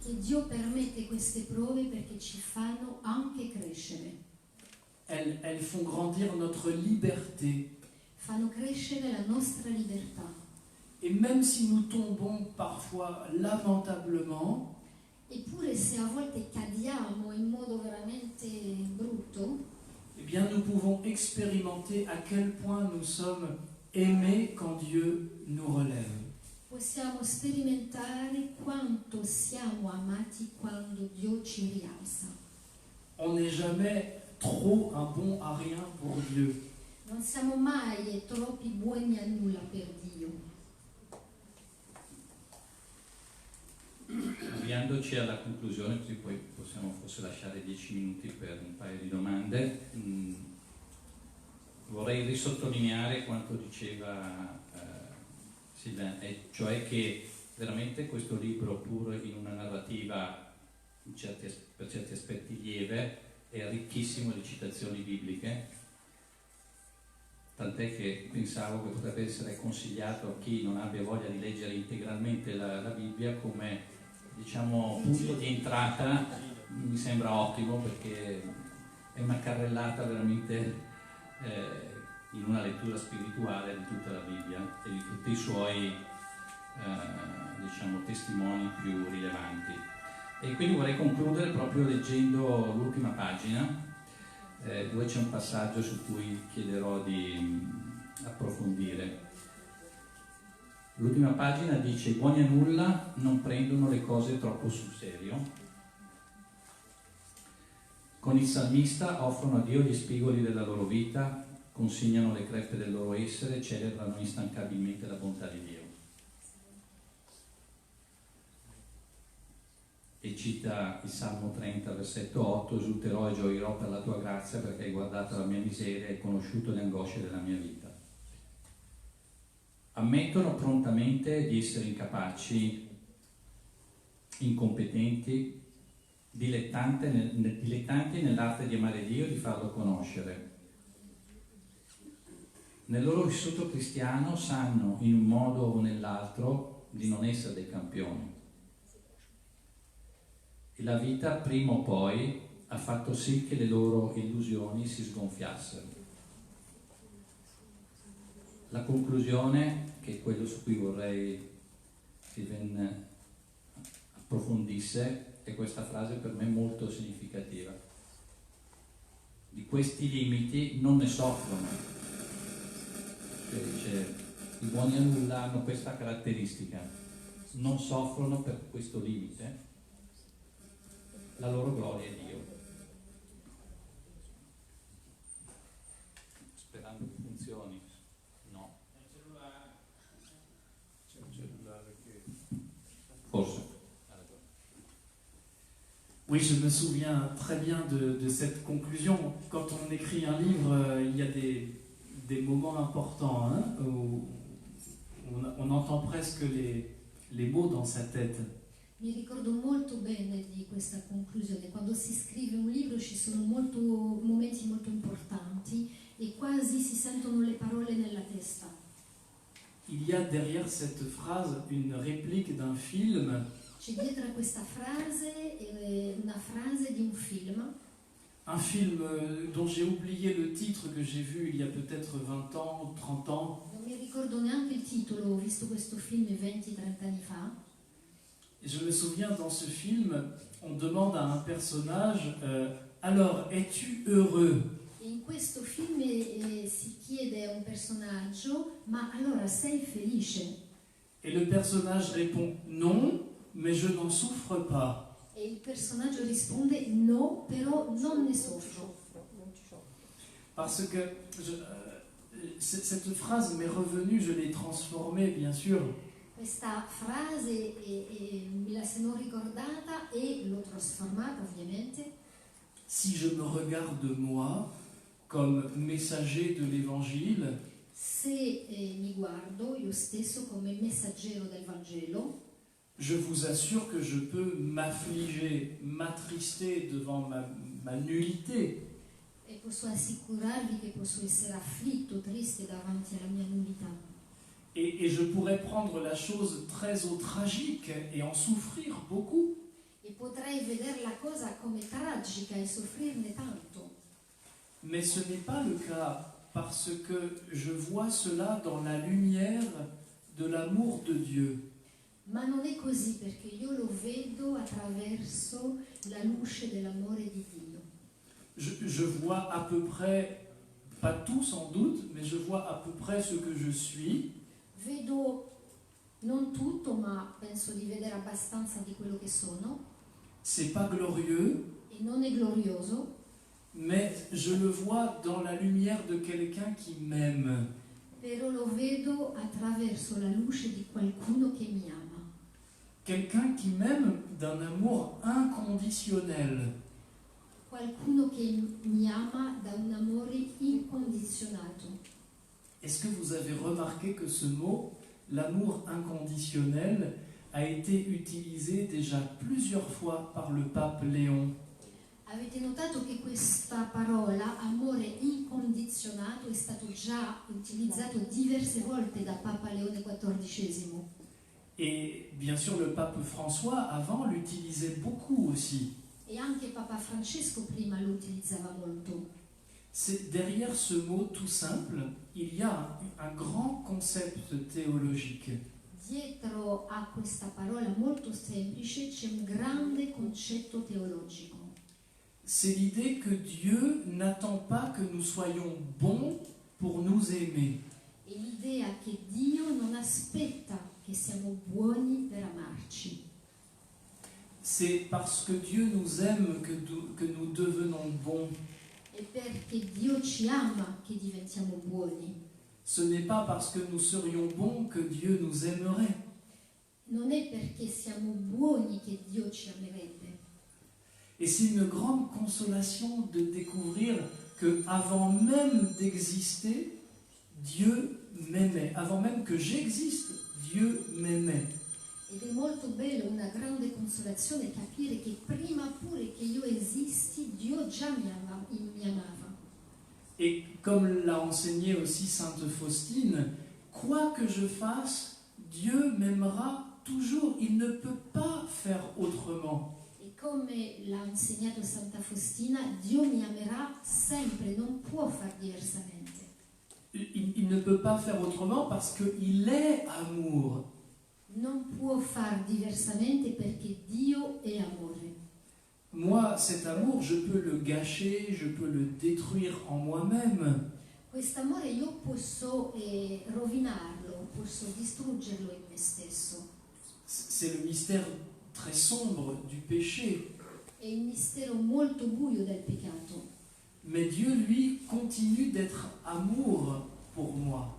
che Dio permette queste prove perché ci fanno anche crescere. Elles font grandir notre liberté. Fanno crescere la nostra libertà. Et même si nous tombons parfois lamentablement, Eppure se a volte cadiamo in modo veramente brutto, eh bien nous pouvons expérimenter à quel point nous sommes aimés quand Dieu nous relève. possiamo sperimentare quanto siamo amati quando Dio ci rialza. On n'est jamais trop un bon à rien pour Dieu. Non siamo mai troppi buoni a nulla per Dio. Avviandoci alla conclusione, così poi possiamo forse lasciare 10 minuti per un paio di domande, vorrei risottolineare quanto diceva Sylvain, e cioè che veramente questo libro, pur in una narrativa per certi aspetti lieve, è ricchissimo di citazioni bibliche, tant'è che pensavo che potrebbe essere consigliato a chi non abbia voglia di leggere integralmente la Bibbia come, diciamo, punto di entrata. Mi sembra ottimo perché è una carrellata veramente in una lettura spirituale di tutta la Bibbia e di tutti i suoi diciamo, testimoni più rilevanti. E quindi vorrei concludere proprio leggendo l'ultima pagina, dove c'è un passaggio su cui chiederò di approfondire. L'ultima pagina dice: i buoni a nulla non prendono le cose troppo sul serio. Con il salmista offrono a Dio gli spigoli della loro vita, consegnano le crepe del loro essere e celebrano instancabilmente la bontà di Dio. E cita il Salmo 30, versetto 8: esulterò e gioirò per la tua grazia, perché hai guardato la mia miseria e hai conosciuto le angosce della mia vita. Ammettono prontamente di essere incapaci, incompetenti, dilettanti nell'arte di amare Dio e di farlo conoscere. Nel loro vissuto cristiano sanno in un modo o nell'altro di non essere dei campioni. E la vita prima o poi ha fatto sì che le loro illusioni si sgonfiassero. La conclusione, che è quello su cui vorrei che Steven approfondisse, è questa frase per me molto significativa. Di questi limiti non ne soffrono. Cioè dice, i buoni a nulla hanno questa caratteristica, non soffrono per questo limite, la loro gloria è Dio. Sperando che funzioni. No. C'è un cellulare che... Forse. Oui, je me souviens très bien de cette conclusion. Quand on écrit un livre, il y a des moments importants hein, où on entend presque les mots dans sa tête. Mi ricordo molto bene di questa conclusione. Quando si scrive un libro ci sono momenti molto importanti e quasi si sentono le parole nella testa. Il y a derrière cette phrase une réplique d'un film. C'è dietro a questa frase una frase di un film. Un film dont j'ai oublié le titre, que j'ai vu il y a peut-être 20 ans ou 30 ans. Non mi ricordo neanche il titolo, ho visto questo film 20-30 anni fa. Je me souviens, dans ce film, on demande à un personnage alors, es-tu heureux? E in questo film si chiede a un personaggio, ma allora sei felice? Et le personnage répond non, mais je n'en souffre pas. E il personaggio risponde no, però non ne soffro. Parce que cette phrase m'est revenue, je l'ai transformée, bien sûr. Questa frase me la sono ricordata e l'ho trasformata ovviamente. Si je me regarde moi comme messager de l'Évangile, Se mi guardo io stesso come messaggero del Vangelo, je vous assure que je peux m'affliger, m'attrister devant ma nullité. e posso assicurarvi che posso essere afflitto, triste davanti alla mia nullità. Et je pourrais prendre la chose très au tragique et en souffrir beaucoup. E potrei vedere la cosa come tragica e soffrirne tanto. Mais ce n'est pas le cas, parce que je vois cela dans la lumière de l'amour de Dieu. Ma non è così, perché io lo vedo attraverso la luce dell'amore di Dio. Je vois à peu près, pas tout sans doute, mais je vois à peu près ce que je suis. Vedo non tutto, ma penso di vedere abbastanza di quello che sono. C'est pas glorieux, E non è glorioso, mais je le vois dans la lumière de quelqu'un qui m'aime. però lo vedo attraverso la luce di qualcuno che mi ama. Quelqu'un qui m'aime d'un amour inconditionnel. Qualcuno che mi ama da un amore incondizionato. Est-ce que vous avez remarqué que ce mot, l'amour inconditionnel, a été utilisé déjà plusieurs fois par le pape Léon? Avete notato che questa parola, amore incondizionato, è stato già utilizzato diverse volte da Papa Leone XIV. Et bien sûr, le pape François, avant, l'utilisait beaucoup aussi. E anche Papa Francesco prima lo utilizzava molto. Derrière ce mot tout simple, il y a un grand concept théologique. Dietro a questa parola molto semplice c'è un grande concetto teologico. C'est l'idée que Dieu n'attend pas que nous soyons bons pour nous aimer. È l'idea che Dio non aspetta che siamo buoni per amarci. C'est parce que Dieu nous aime que nous devenons bons. È perché Dio ci ama che diventiamo buoni. Ce n'est pas parce que nous serions bons que Dieu nous aimerait. Non è perché siamo buoni che Dio ci amerebbe. Et c'est une grande consolation de découvrir que avant même d'exister, Dieu m'aimait. Avant même que j'existe, Dieu m'aimait. Ed è molto bello, una grande consolazione capire che prima pure che io esisti, Dio già mi amava. Et comme l'a enseigné aussi Sainte Faustine, quoi que je fasse, Dieu m'aimera toujours. Il ne peut pas faire autrement. E come l'ha insegnato Santa Faustina, Dio mi amerà sempre, non può far diversamente. Il ne peut pas faire autrement parce qu'il est amour. Non può far diversamente perché Dio è amore. Moi, cet amour, je peux le gâcher, je peux le détruire en moi-même. Quest'amore io posso rovinarlo, posso distruggerlo in me stesso. C'est le mystère très sombre du péché. È il mistero molto buio del peccato. Mais Dieu, lui, continue d'être amour pour moi.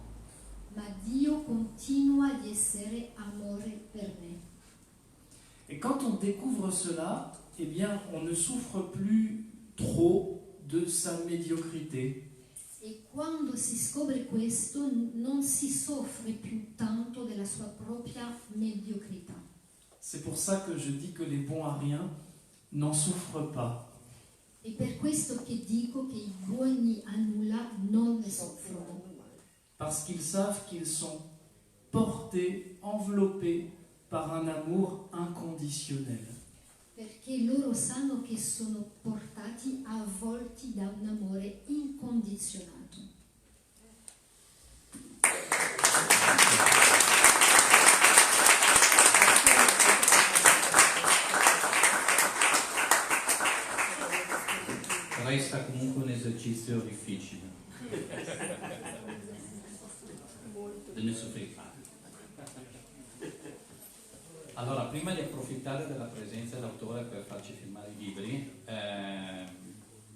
Ma Dio continua ad essere amore per me. Et quand on découvre cela, eh bien, on ne souffre plus trop de sa médiocrité. E quando si scopre questo non si soffre più tanto della sua propria mediocrità. C'est pour ça que je dis que les bons à rien n'en souffrent pas. È per questo che dico che i buoni a nulla non ne soffrono. Parce qu'ils savent qu'ils sont portés, enveloppés par un amour inconditionnel. Perché loro sanno che sono portati, avvolti da un amore incondizionato. Resta comunque un esercizio difficile. Ne soffrire. Allora, prima di approfittare della presenza dell'autore per farci firmare i libri,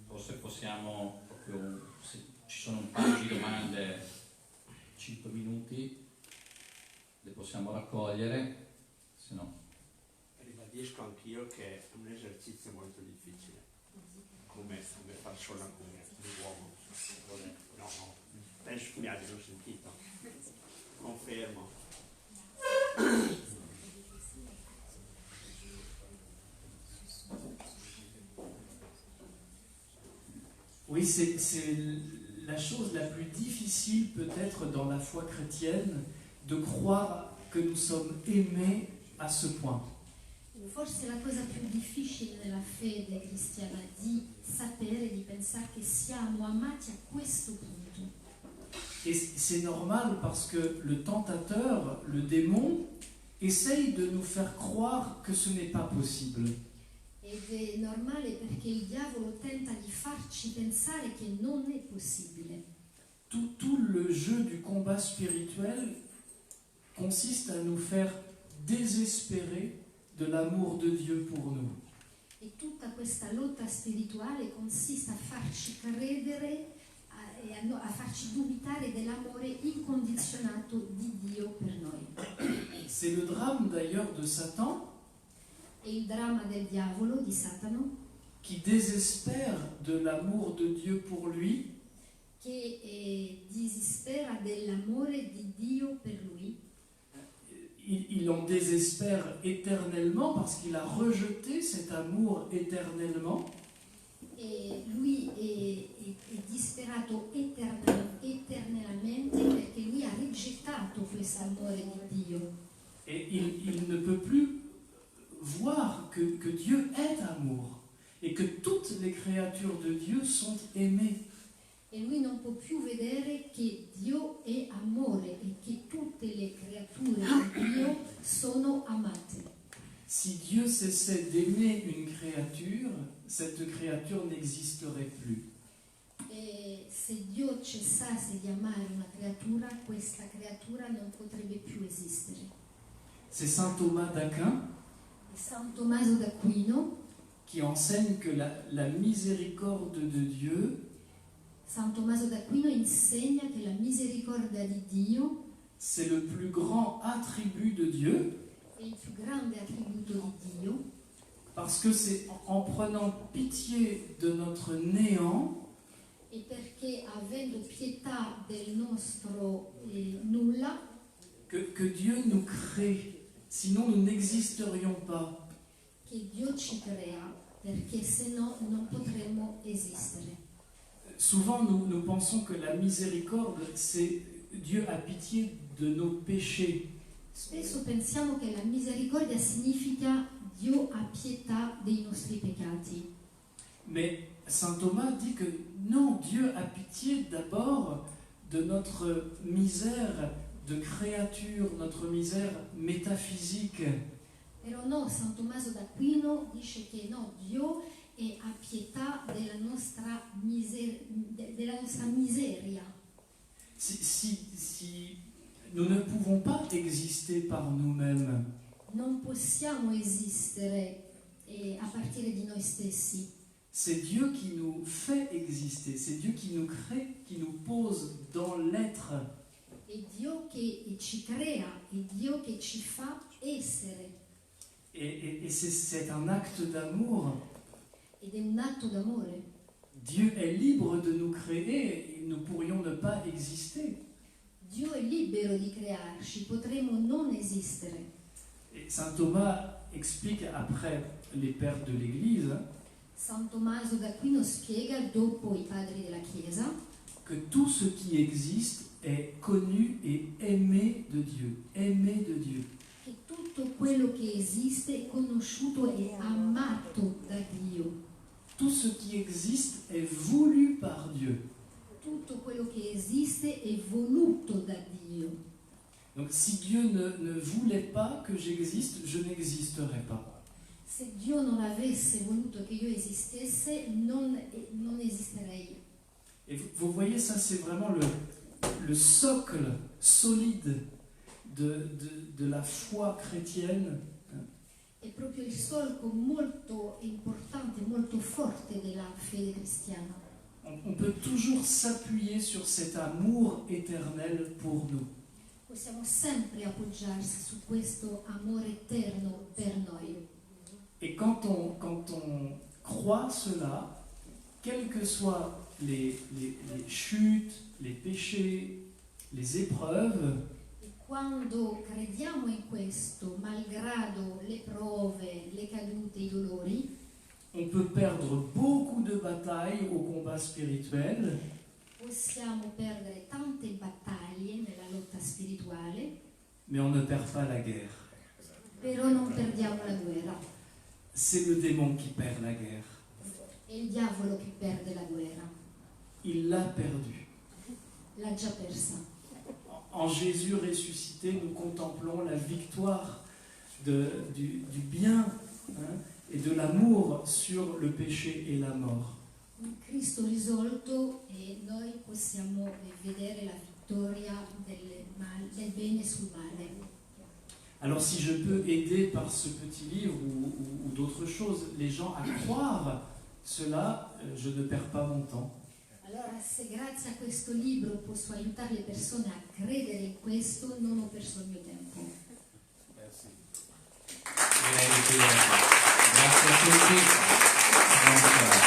forse possiamo proprio, se ci sono un paio di domande, 5 minuti, le possiamo raccogliere, se no. Ribadisco anch'io che è un esercizio molto difficile, come persona, come uomo. No, penso che mi abbiano sentito. Confermo. Oui, c'est la chose la plus difficile peut-être dans la foi chrétienne, de croire que nous sommes aimés à ce point. Forse la cosa più difficile nella fede cristiana è di sapere, di pensare che siamo amati a questo punto. Et c'est normal parce que le tentateur, le démon, essaye de nous faire croire que ce n'est pas possible. Ed è normale perché il diavolo tenta di farci pensare che non è possibile. Tout le jeu du combat spirituel consiste à nous faire désespérer de l'amour de Dieu pour nous. E tutta questa lotta spirituale consiste a farci credere e a farci dubitare dell'amore incondizionato di Dio per noi. C'est le drame d'ailleurs de Satan È il dramma del diavolo, di Satano, qui désespère de l'amour de Dieu pour lui che desispera dell'amore di Dio per lui. il en désespère éternellement parce qu'il a rejeté cet amour éternellement. E lui è disperato eternamente perché lui ha rigettato questo amore di Dio. Et il ne peut plus voir que Dieu est amour et que toutes les créatures de Dieu sont aimées. E lui non può più vedere che Dio è amore e che tutte le creature di Dio sono amate. Si Dieu cessait d'aimer une créature, cette créature n'existerait plus. E se Dio cessasse di amare una creatura, questa creatura non potrebbe più esistere. C'est saint Thomas d'Aquin E San Tommaso d'Aquino, qui enseigne que la miséricorde de Dieu, San Tommaso d'Aquino insegna che la misericordia di Dio c'est le plus grand attribut de Dieu, è il più grande attributo di Dio, parce que c'est en prenant pitié de notre néant e perché avendo pietà del nostro nulla, que Dieu nous crée. Sinon, nous n'existerions pas. che Dio ci crea, perché se no non potremmo esistere. Souvent, nous pensons que la miséricorde, c'est Dieu a pitié de nos péchés. Spesso pensiamo che la misericordia significa Dio ha pietà dei nostri peccati. Mais saint Thomas dit que non, Dieu a pitié d'abord de notre misère de créature, notre misère métaphysique. Però no, San Tommaso d'Aquino dice che no, Dio ha pietà della nostra miseria. Si nous ne pouvons pas exister par nous-mêmes, Non possiamo esistere a partire di noi stessi. c'est Dieu qui nous fait exister, c'est Dieu qui nous crée, qui nous pose dans l'être. È Dio che ci crea, è Dio che ci fa essere. Et c'est un acte d'amour. Ed è un atto d'amore. Dieu est libre de nous créer et nous pourrions ne pas exister. Dio è libero di crearci, potremmo non esistere. Et saint Thomas explique après les pères de l'Église San Tommaso d'Aquino spiega, dopo i padri della Chiesa, que tout ce qui existe est connu et aimé de Dieu, aimé de Dieu. che tutto quello che esiste è conosciuto e amato da Dio. Tout ce qui existe est voulu par Dieu. Tutto quello che esiste è voluto da Dio. Donc si Dieu ne voulait pas que j'existe, je n'existerais pas. Se Dio non avesse voluto che io esistesse, non esisterei. Et vous voyez, ça c'est vraiment le socle solide de la foi chrétienne. È proprio il solco molto importante, molto forte della fede cristiana. On peut toujours s'appuyer sur cet amour éternel pour nous. Possiamo sempre appoggiarsi su questo amore eterno per noi. Et quand on croit cela, quelles que soient les chutes, les péchés, les épreuves, E quando crediamo in questo, malgrado le prove, le cadute, i dolori, on peut perdre beaucoup de batailles au combat spirituel, possiamo perdere tante battaglie nella lotta spirituale, mais on ne perd pas la guerre. però non perdiamo la guerra. C'est le démon qui perd la guerre. È il diavolo che perde la guerra. Il l'a perdue. L'ha già persa. En Jésus ressuscité, nous contemplons la victoire du bien, hein, et de l'amour sur le péché et la mort. In Cristo risolto e noi possiamo vedere la vittoria del bene sul male. Alors si je peux aider par ce petit livre ou d'autres choses les gens à croire cela, je ne perds pas mon temps. Allora, se grazie a questo libro posso aiutare le persone a credere in questo, non ho perso il mio tempo. Grazie a tutti. Buona serata.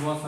Buon